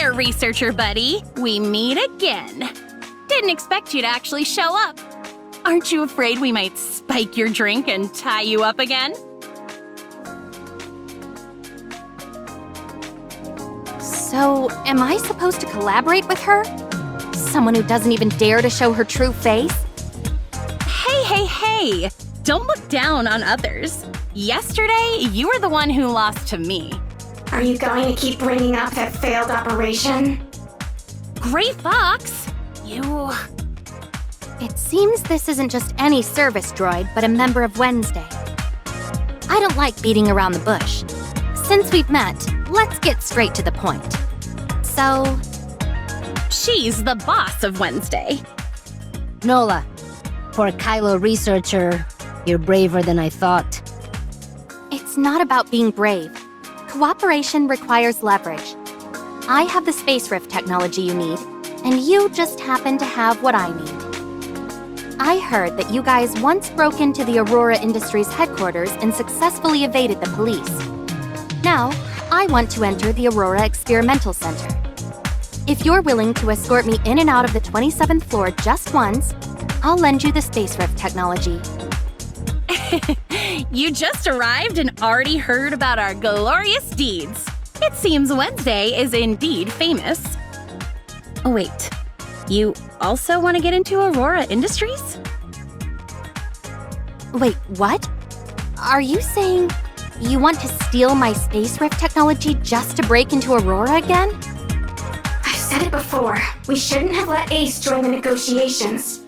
there, researcher buddy. We meet again. Didn't expect you to actually show up. Aren't you afraid we might spike your drink and tie you up again? So, am I supposed to collaborate with her? Someone who doesn't even dare to show her true face? Hey! Don't look down on others. Yesterday, you were the one who lost to me. Are you going to keep bringing up that failed operation? Gray Fox, you... It seems this isn't just any service droid, but a member of Wednesday. I don't like beating around the bush. Since we've met, let's get straight to the point. So... She's the boss of Wednesday. Nola, for a Kylo researcher, you're braver than I thought. It's not about being brave. Cooperation requires leverage. I have the space rift technology you need, and you just happen to have what I need. I heard that you guys once broke into the Aurora Industries headquarters and successfully evaded the police. Now, I want to enter the Aurora Experimental Center. If you're willing to escort me in and out of the 27th floor just once, I'll lend you the space rift technology. You just arrived and already heard about our glorious deeds. It seems Wednesday is indeed famous. Oh wait, you also want to get into Aurora Industries? Wait, what? Are you saying you want to steal my space rift technology just to break into Aurora again? I've said it before. We shouldn't have let Ace join the negotiations.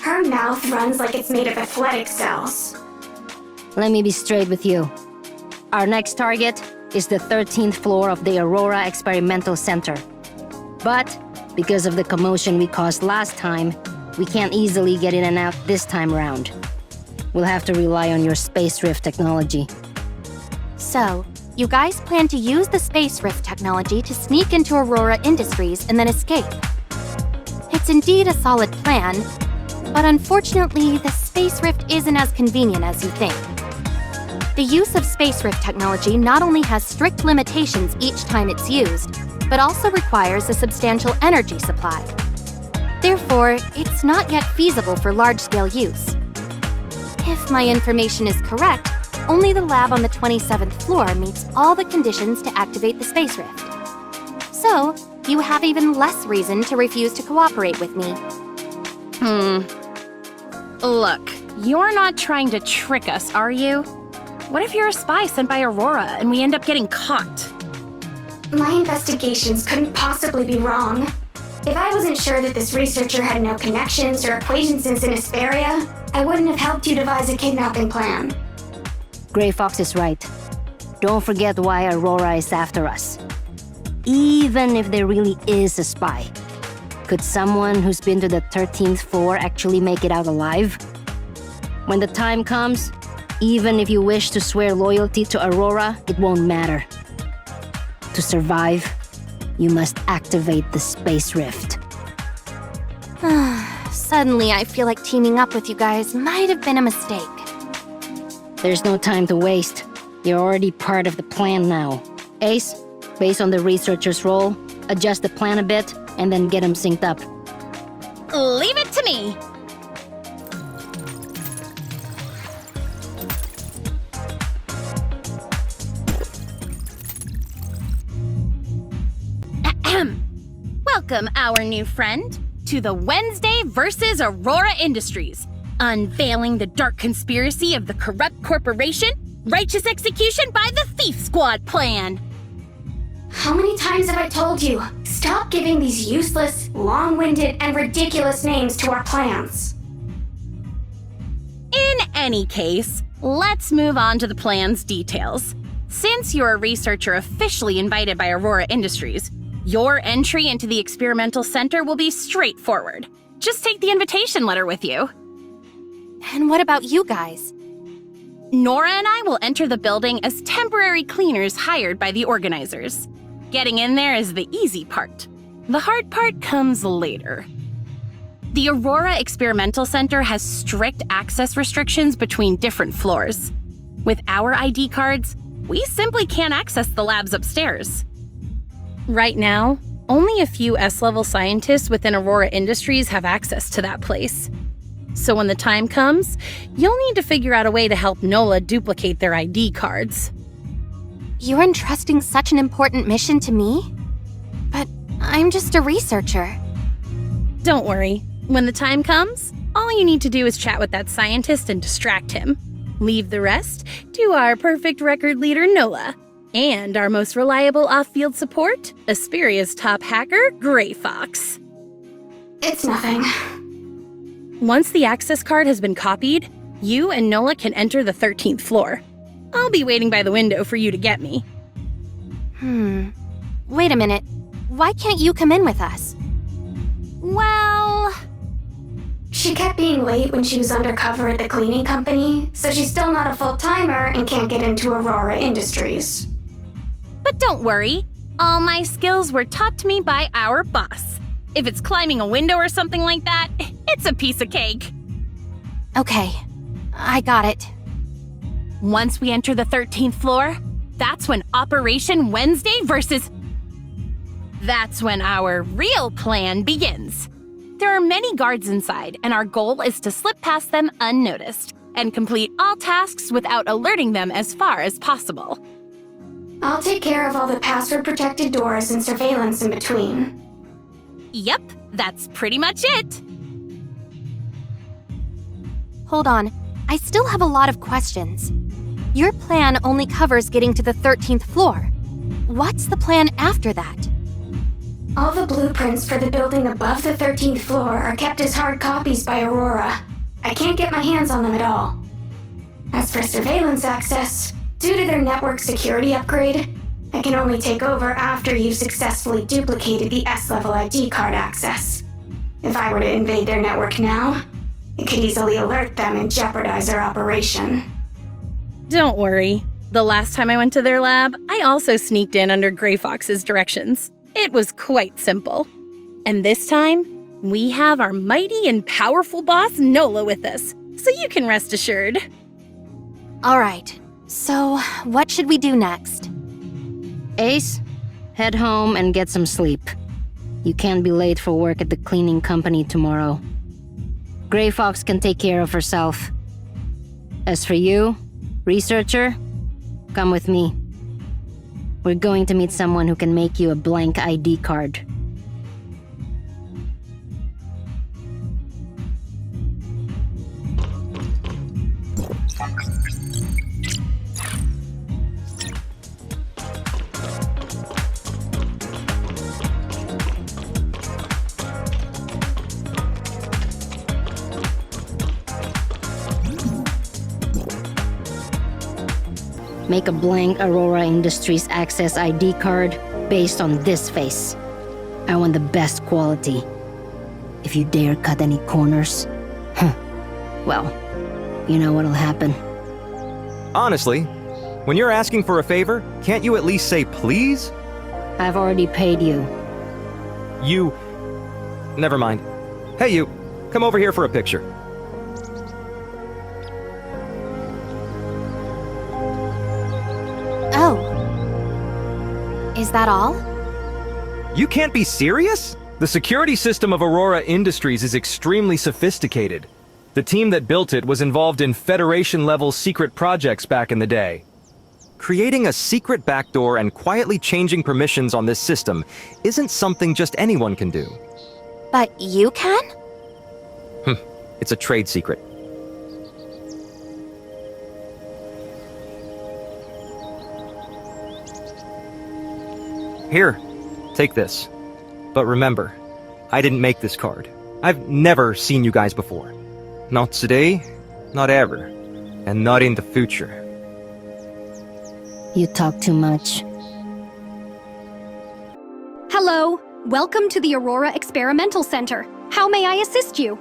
Her mouth runs like it's made of athletic cells. Let me be straight with you. Our next target is the 13th floor of the Aurora Experimental Center. But, because of the commotion we caused last time, we can't easily get in and out this time around. We'll have to rely on your space rift technology. So, you guys plan to use the space rift technology to sneak into Aurora Industries and then escape. It's indeed a solid plan, but unfortunately, the space rift isn't as convenient as you think. The use of space rift technology not only has strict limitations each time it's used, but also requires a substantial energy supply. Therefore, it's not yet feasible for large-scale use. If my information is correct, only the lab on the 27th floor meets all the conditions to activate the space rift. So, you have even less reason to refuse to cooperate with me. Look, you're not trying to trick us, are you? What if you're a spy sent by Aurora and we end up getting caught? My investigations couldn't possibly be wrong. If I wasn't sure that this researcher had no connections or acquaintances in Hesperia, I wouldn't have helped you devise a kidnapping plan. Gray Fox is right. Don't forget why Aurora is after us. Even if there really is a spy, could someone who's been to the 13th floor actually make it out alive? When the time comes, even if you wish to swear loyalty to Aurora, it won't matter. To survive, you must activate the space rift. Suddenly, I feel like teaming up with you guys might have been a mistake. There's no time to waste. You're already part of the plan now. Ace, based on the researcher's role, adjust the plan a bit and then get them synced up. Leave it to me! Welcome, our new friend, to the Wednesday versus Aurora Industries, unveiling the dark conspiracy of the corrupt corporation, righteous execution by the Thief Squad plan. How many times have I told you? Stop giving these useless, long-winded, and ridiculous names to our plans. In any case, let's move on to the plan's details. Since you're a researcher officially invited by Aurora Industries, your entry into the experimental center will be straightforward. Just take the invitation letter with you. And what about you guys? Nora and I will enter the building as temporary cleaners hired by the organizers. Getting in there is the easy part. The hard part comes later. The Aurora Experimental Center has strict access restrictions between different floors. With our ID cards, we simply can't access the labs upstairs. Right now, Only a few S-level scientists within Aurora Industries have access to that place. So when the time comes, you'll need to figure out a way to help NOLA duplicate their ID cards. You're entrusting such an important mission to me? But I'm just a researcher. Don't worry. When the time comes, all you need to do is chat with that scientist and distract him. Leave the rest to our perfect record leader, NOLA. And our most reliable off-field support, Asperia's top hacker, Gray Fox. It's nothing. Once the access card has been copied, you and NOLA can enter the 13th floor. I'll be waiting by the window for you to get me. Wait a minute. Why can't you come in with us? Well... She kept being late when she was undercover at the cleaning company, so she's still not a full-timer and can't get into Aurora Industries. But don't worry. All my skills were taught to me by our boss. If it's climbing a window or something like that, it's a piece of cake. Okay, I got it. Once we enter the 13th floor, that's when Operation Wednesday versus... That's when our real plan begins. There are many guards inside, and our goal is to slip past them unnoticed and complete all tasks without alerting them as far as possible. I'll take care of all the password-protected doors and surveillance in between. Yep, that's pretty much it. Hold on, I still have a lot of questions. Your plan only covers getting to the 13th floor. What's the plan after that? All the blueprints for the building above the 13th floor are kept as hard copies by Aurora. I can't get my hands on them at all. As for surveillance access, due to their network security upgrade, I can only take over after you've successfully duplicated the S-level ID card access. If I were to invade their network now, it could easily alert them and jeopardize their operation. Don't worry. The last time I went to their lab, I also sneaked in under Gray Fox's directions. It was quite simple. And this time, we have our mighty and powerful boss NOLA with us, so you can rest assured. All right, so what should we do next? Ace, head home and get some sleep. You can't be late for work at the cleaning company tomorrow. Gray Fox can take care of herself. As for you, researcher, come with me. We're going to meet someone who can make you a blank ID card. Make a blank Aurora Industries Access ID card based on this face. I want the best quality. If you dare cut any corners, well, you know what'll happen. Honestly, when you're asking for a favor, can't you at least say please? I've already paid you. You... Never mind. Hey you, come over here for a picture. Oh. Is that all? You can't be serious? The security system of Aurora Industries is extremely sophisticated. The team that built it was involved in Federation-level secret projects back in the day. Creating a secret backdoor and quietly changing permissions on this system isn't something just anyone can do. But you can? It's a trade secret. Here, take this. But remember, I didn't make this card. I've never seen you guys before. Not today, not ever, and not in the future. You talk too much. Hello, welcome to the Aurora Experimental Center. How may I assist you?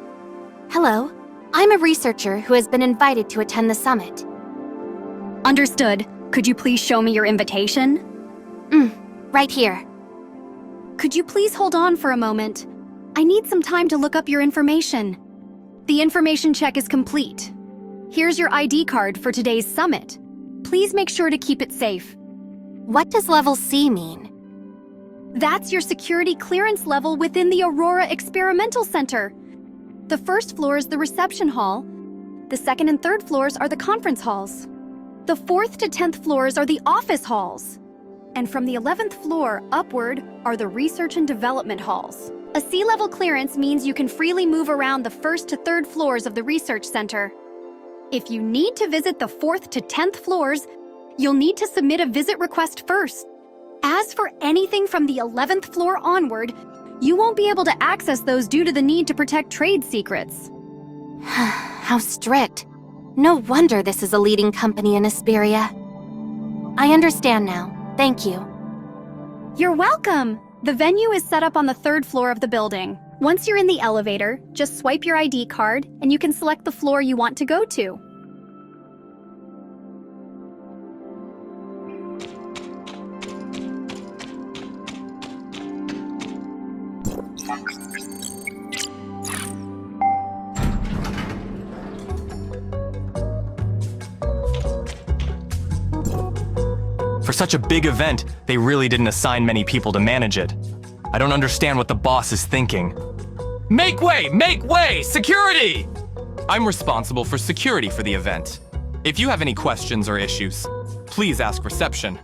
Hello, I'm a researcher who has been invited to attend the summit. Understood. Could you please show me your invitation? Right here. Could you please hold on for a moment? I need some time to look up your information. The information check is complete. Here's your ID card for today's summit. Please make sure to keep it safe. What does level C mean? That's your security clearance level within the Aurora Experimental Center. The first floor is the reception hall. The second and third floors are the conference halls. The 4th to 10th floors are the office halls. And from the 11th floor upward are the research and development halls. A sea-level clearance means you can freely move around the 1st to 3rd floors of the research center. If you need to visit the 4th to 10th floors, you'll need to submit a visit request first. As for anything from the 11th floor onward, you won't be able to access those due to the need to protect trade secrets. How strict. No wonder this is a leading company in Asperia. I understand now. Thank you. You're welcome! The venue is set up on the 3rd floor of the building. Once you're in the elevator, just swipe your ID card and you can select the floor you want to go to. For such a big event, they really didn't assign many people to manage it. I don't understand what the boss is thinking. Make way! Make way! Security! I'm responsible for security for the event. If you have any questions or issues, please ask reception.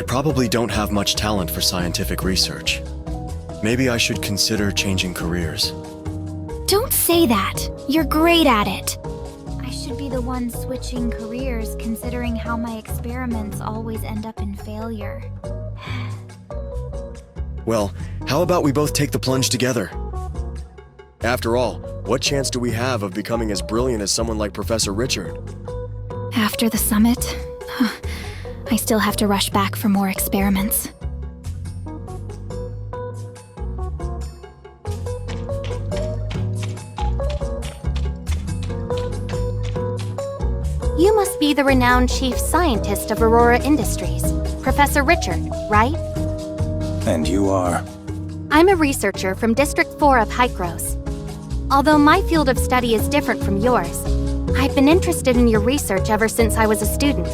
Probably don't have much talent for scientific research. Maybe I should consider changing careers. Don't say that. You're great at it. I should be the one switching careers, considering how my experiments always end up in failure. Well, how about we both take the plunge together? After all, what chance do we have of becoming as brilliant as someone like Professor Richard? After the summit, I still have to rush back for more experiments. You must be the renowned chief scientist of Aurora Industries, Professor Richard, right? And you are? I'm a researcher from District 4 of Hykros. Although my field of study is different from yours, I've been interested in your research ever since I was a student.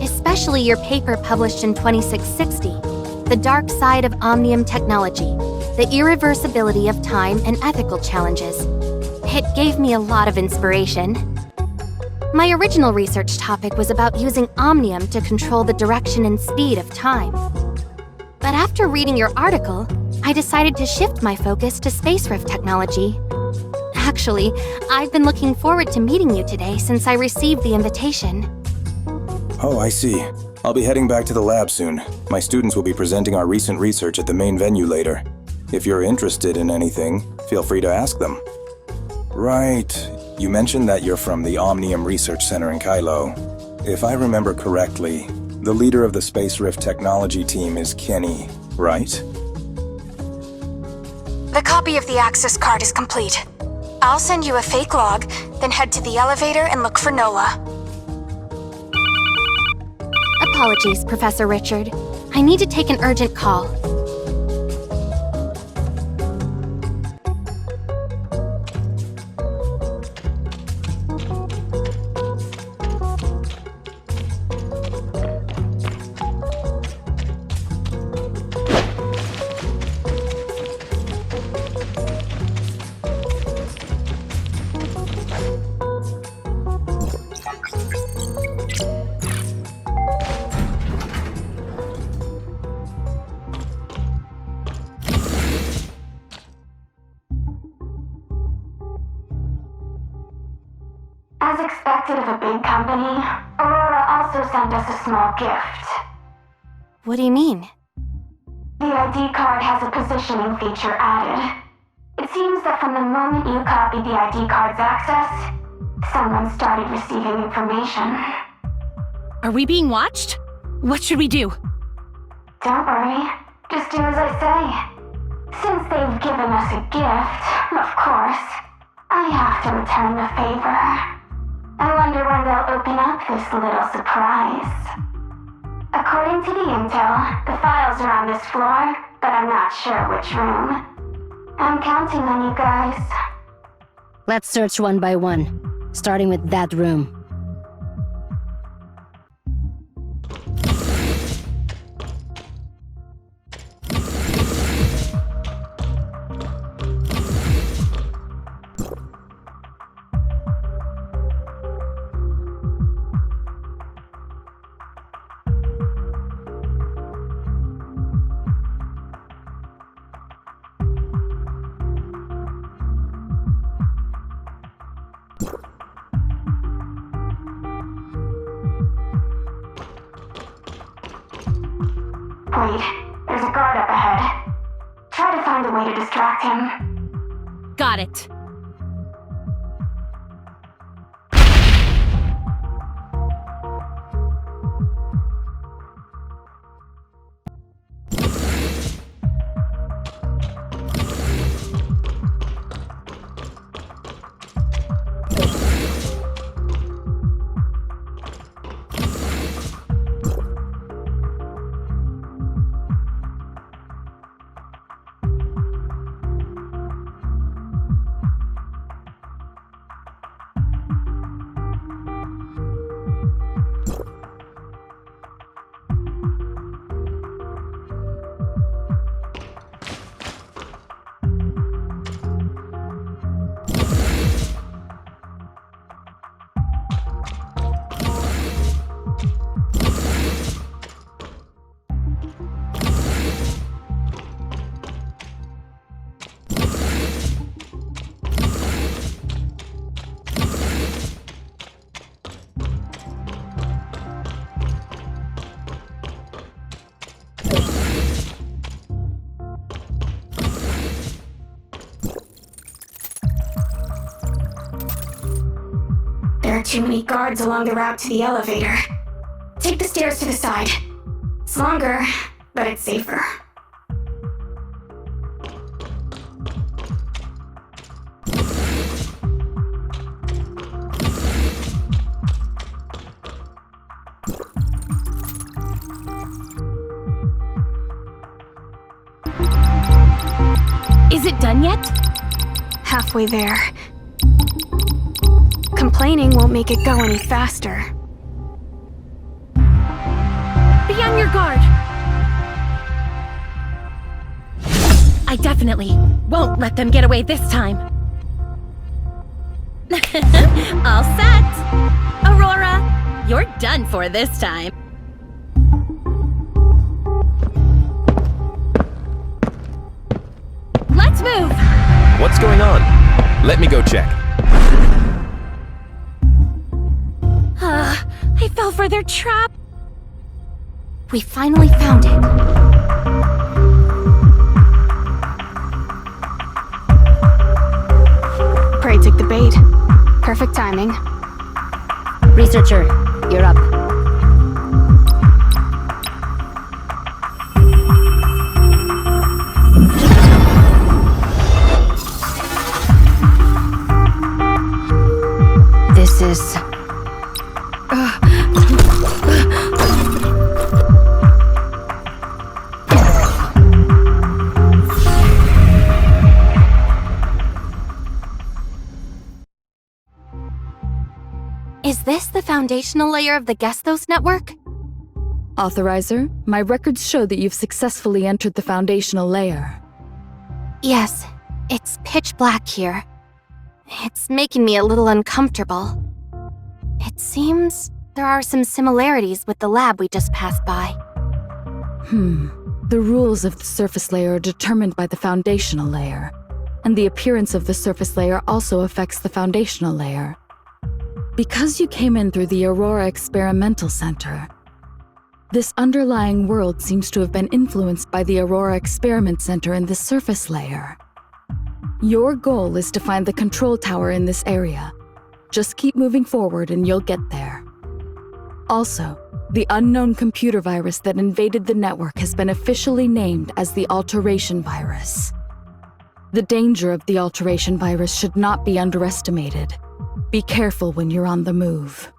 Especially your paper published in 2660, The Dark Side of Omnium Technology, The Irreversibility of Time and Ethical Challenges. It gave me a lot of inspiration. My original research topic was about using Omnium to control the direction and speed of time. But after reading your article, I decided to shift my focus to space rift technology. Actually, I've been looking forward to meeting you today since I received the invitation. Oh, I see. I'll be heading back to the lab soon. My students will be presenting our recent research at the main venue later. If you're interested in anything, feel free to ask them. Right. You mentioned that you're from the Omnium Research Center in Kylo. If I remember correctly, the leader of the Space Rift Technology team is Kenny, right? The copy of the access card is complete. I'll send you a fake log, then head to the elevator and look for Nola. Apologies, Professor Richard. I need to take an urgent call. As expected of a big company, Aurora also sent us a small gift. What do you mean? The ID card has a positioning feature added. It seems that from the moment you copied the ID card's access, someone started receiving information. Are we being watched? What should we do? Don't worry, just do as I say. Since they've given us a gift, of course, I have to return the favor. I wonder when they'll open up this little surprise. According to the intel, the files are on this floor, but I'm not sure which room. I'm counting on you guys. Let's search one by one, starting with that room. Wait, there's a guard up ahead. Try to find a way to distract him. Got it. There are too many guards along the route to the elevator. Take the stairs to the side. It's longer, but it's safer. Is it done yet? Halfway there. Complaining won't make it go any faster. Be on your guard. I definitely won't let them get away this time. All set. Aurora, you're done for this time. Let's move. What's going on? Let me go check. I fell for their trap. We finally found it. Prey took the bait. Perfect timing. Researcher, you're up. This is... Is this the foundational layer of the Gesthos Network? Authorizer, my records show that you've successfully entered the foundational layer. Yes, it's pitch black here. It's making me a little uncomfortable. It seems there are some similarities with the lab we just passed by. The rules of the surface layer are determined by the foundational layer, and the appearance of the surface layer also affects the foundational layer. Because you came in through the Aurora Experimental Center, this underlying world seems to have been influenced by the Aurora Experiment Center in the surface layer. Your goal is to find the control tower in this area. Just keep moving forward and you'll get there. Also, the unknown computer virus that invaded the network has been officially named as the Alternation Virus. The danger of the Alternation Virus should not be underestimated. Be careful when you're on the move.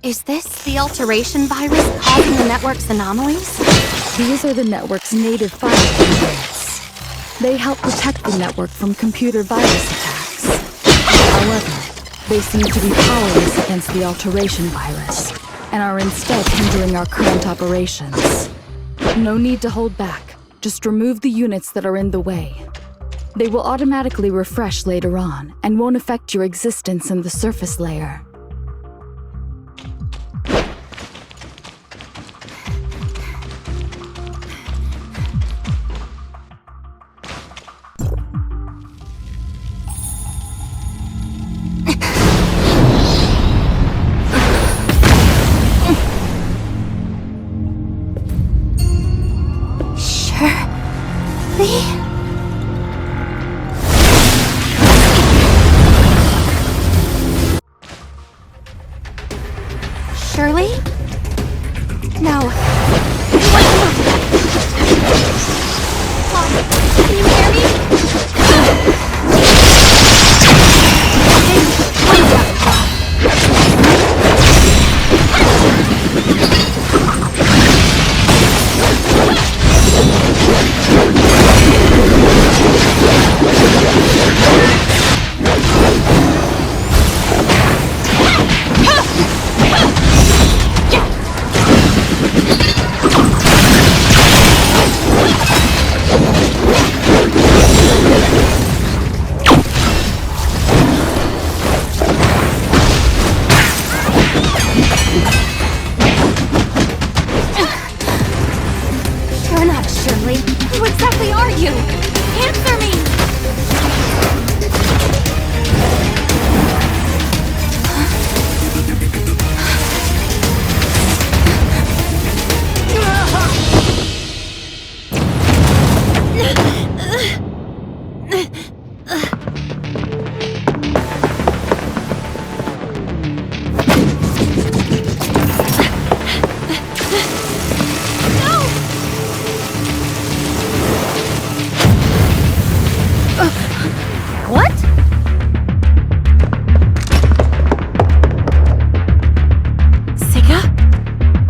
Is this the Alteration Virus causing the network's anomalies? These are the network's native firewalls. They help protect the network from computer virus attacks. However, they seem to be powerless against the Alteration Virus, and are instead hindering our current operations. No need to hold back. Just remove the units that are in the way. They will automatically refresh later on, and won't affect your existence in the surface layer. Shirley? No. Mom, can you hear me? You're not Shirley. Who exactly are you? Answer me! What? Siga?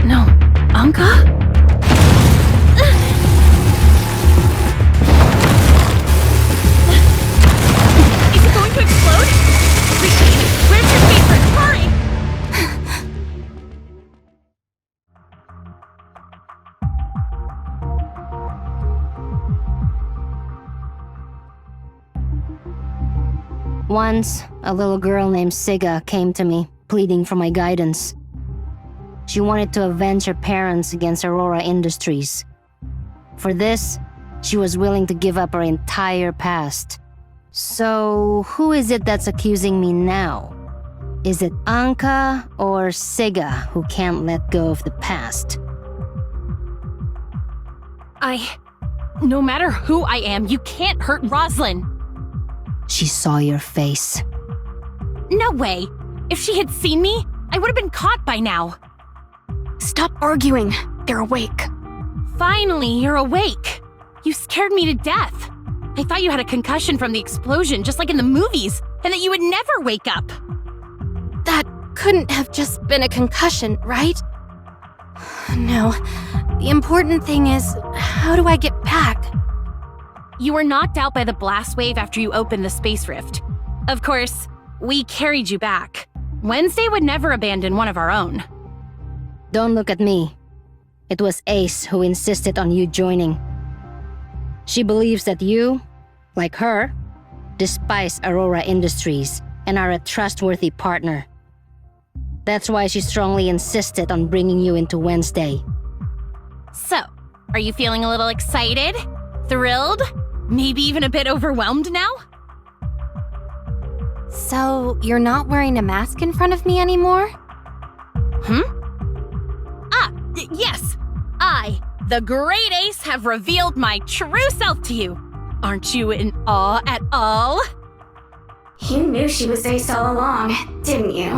No. Anka? Is it going to explode? Where's your favorite? Hurry! Once, a little girl named Siga came to me, pleading for my guidance. She wanted to avenge her parents against Aurora Industries. For this, she was willing to give up her entire past. So, who is it that's accusing me now? Is it Anka or Siga who can't let go of the past? No matter who I am, you can't hurt Roslyn. She saw your face. No way. If she had seen me, I would have been caught by now. Stop arguing. They're awake. Finally, you're awake. You scared me to death. I thought you had a concussion from the explosion, just like in the movies, and that you would never wake up. That couldn't have just been a concussion, right? No. The important thing is, how do I get back? You were knocked out by the blast wave after you opened the space rift. Of course, we carried you back. Wednesday would never abandon one of our own. Don't look at me. It was Ace who insisted on you joining. She believes that you, like her, despise Aurora Industries and are a trustworthy partner. That's why she strongly insisted on bringing you into Wednesday. So, are you feeling a little excited? Thrilled? Maybe even a bit overwhelmed now? So, you're not wearing a mask in front of me anymore? Yes! I, the Great Ace, have revealed my true self to you. Aren't you in awe at all? You knew she was Ace all along, didn't you?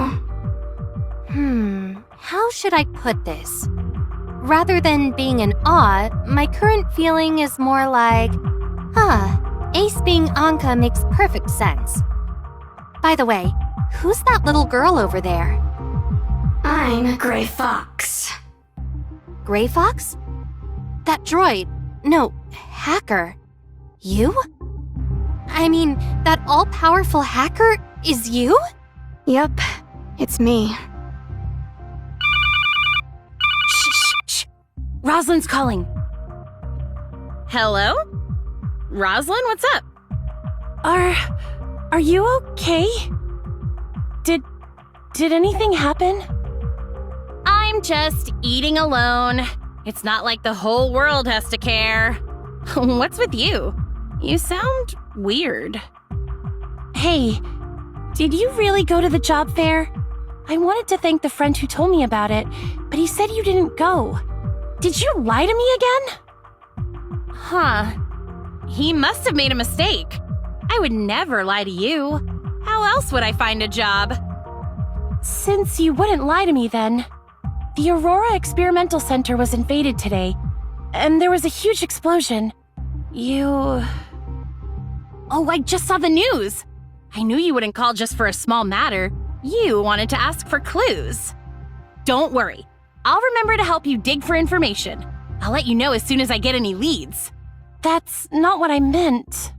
How should I put this? Rather than being in awe, my current feeling is more like, Ace being Anka makes perfect sense. By the way, who's that little girl over there? I'm a gray fox. Gray Fox? That droid. No, hacker. You? I mean, that all-powerful hacker is you? Yep, it's me. Shh. Rosalind's calling. Hello? Rosalind, what's up? Are you okay? Did anything happen? I'm just eating alone. It's not like the whole world has to care. What's with you? You sound weird. Hey, did you really go to the job fair? I wanted to thank the friend who told me about it, but he said you didn't go. Did you lie to me again? Huh. He must have made a mistake. I would never lie to you. How else would I find a job? Since you wouldn't lie to me then, the Aurora Experimental Center was invaded today, and there was a huge explosion. Oh, I just saw the news. I knew you wouldn't call just for a small matter. You wanted to ask for clues. Don't worry. I'll remember to help you dig for information. I'll let you know as soon as I get any leads. That's not what I meant.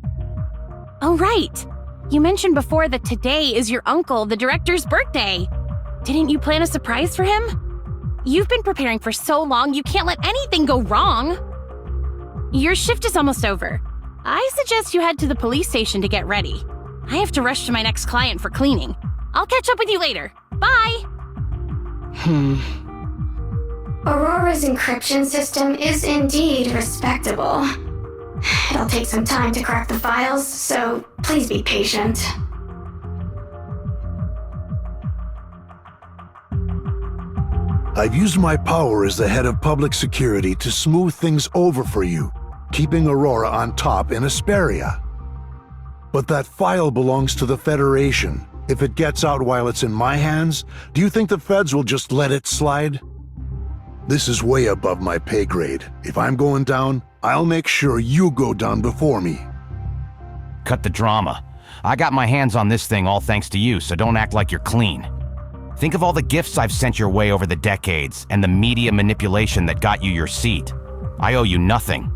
Oh, right. You mentioned before that today is your uncle, the director's birthday. Didn't you plan a surprise for him? You've been preparing for so long, you can't let anything go wrong. Your shift is almost over. I suggest you head to the police station to get ready. I have to rush to my next client for cleaning. I'll catch up with you later. Bye! Aurora's encryption system is indeed respectable. It'll take some time to crack the files, so please be patient. I've used my power as the head of public security to smooth things over for you, keeping Aurora on top in Asperia. But that file belongs to the Federation. If it gets out while it's in my hands, do you think the feds will just let it slide? This is way above my pay grade. If I'm going down, I'll make sure you go down before me. Cut the drama. I got my hands on this thing all thanks to you, so don't act like you're clean. Think of all the gifts I've sent your way over the decades, and the media manipulation that got you your seat. I owe you nothing.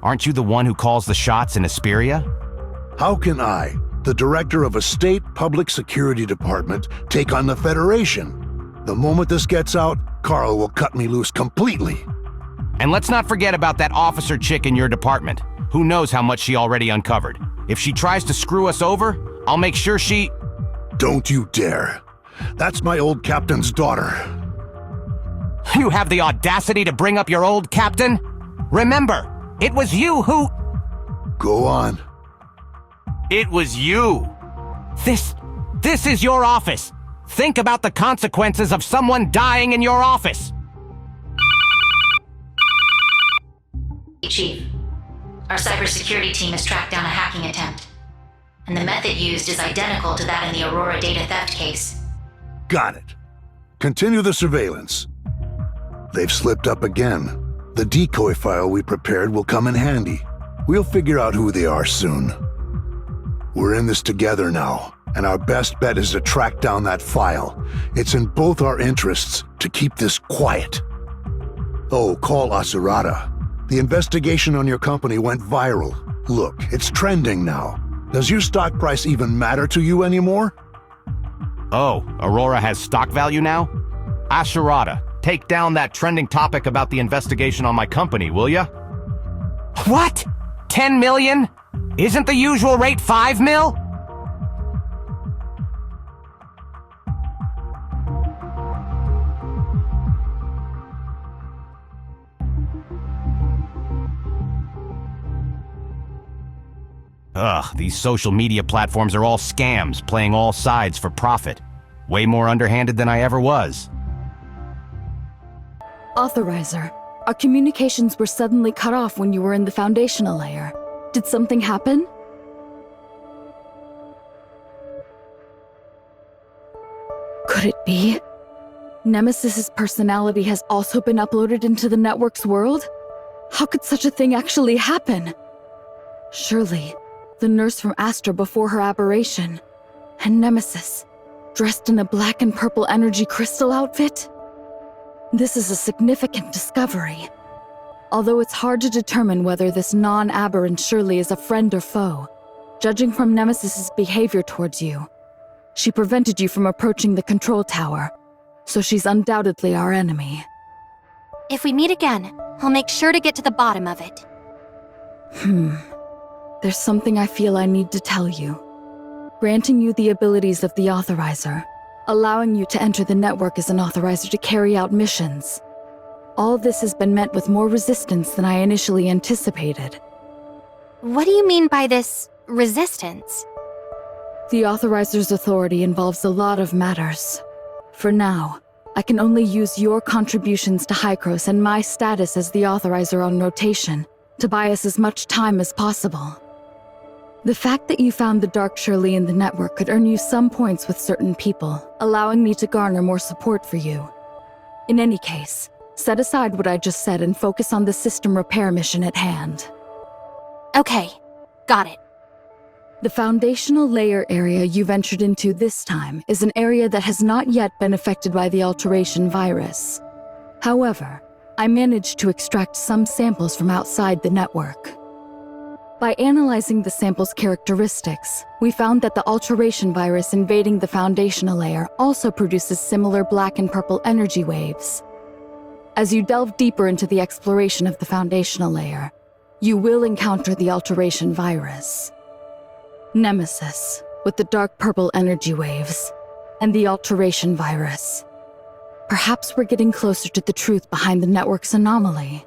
Aren't you the one who calls the shots in Asperia? How can I, the director of a state public security department, take on the Federation? The moment this gets out, Carl will cut me loose completely. And let's not forget about that officer chick in your department. Who knows how much she already uncovered. If she tries to screw us over, I'll make sure she... Don't you dare. That's my old captain's daughter. You have the audacity to bring up your old captain? Remember, it was you who... Go on. It was you. This is your office. Think about the consequences of someone dying in your office. Chief, our cybersecurity team has tracked down a hacking attempt, and the method used is identical to that in the Aurora data theft case. Got it. Continue the surveillance. They've slipped up again. The decoy file we prepared will come in handy. We'll figure out who they are soon. We're in this together now, and our best bet is to track down that file. It's in both our interests to keep this quiet. Oh, call Asurata. The investigation on your company went viral. Look, it's trending now. Does your stock price even matter to you anymore? Oh, Aurora has stock value now? Asurata, take down that trending topic about the investigation on my company, will ya? What? 10 million? Isn't the usual rate 5 mil? Ugh, these social media platforms are all scams, playing all sides for profit. Way more underhanded than I ever was. Authorizer, our communications were suddenly cut off when you were in the foundational layer. Did something happen? Could it be? Nemesis's personality has also been uploaded into the network's world? How could such a thing actually happen? Surely, the nurse from Astra before her aberration, and Nemesis, dressed in a black and purple energy crystal outfit? This is a significant discovery. Although it's hard to determine whether this non-aberrant Shirli is a friend or foe, judging from Nemesis's behavior towards you, she prevented you from approaching the control tower, so she's undoubtedly our enemy. If we meet again, I'll make sure to get to the bottom of it. There's something I feel I need to tell you. Granting you the abilities of the Authorizer, allowing you to enter the network as an Authorizer to carry out missions. All this has been met with more resistance than I initially anticipated. What do you mean by this resistance? The Authorizer's authority involves a lot of matters. For now, I can only use your contributions to Hykros and my status as the Authorizer on rotation to buy us as much time as possible. The fact that you found the Dark Shirli in the network could earn you some points with certain people, allowing me to garner more support for you. In any case, set aside what I just said and focus on the system repair mission at hand. Okay, got it. The foundational layer area you ventured into this time is an area that has not yet been affected by the Alternation Virus. However, I managed to extract some samples from outside the network. By analyzing the sample's characteristics, we found that the Alternation Virus invading the foundational layer also produces similar black and purple energy waves. As you delve deeper into the exploration of the foundational layer, you will encounter the Alternation Virus. Nemesis, with the dark purple energy waves, and the Alternation Virus. Perhaps we're getting closer to the truth behind the network's anomaly.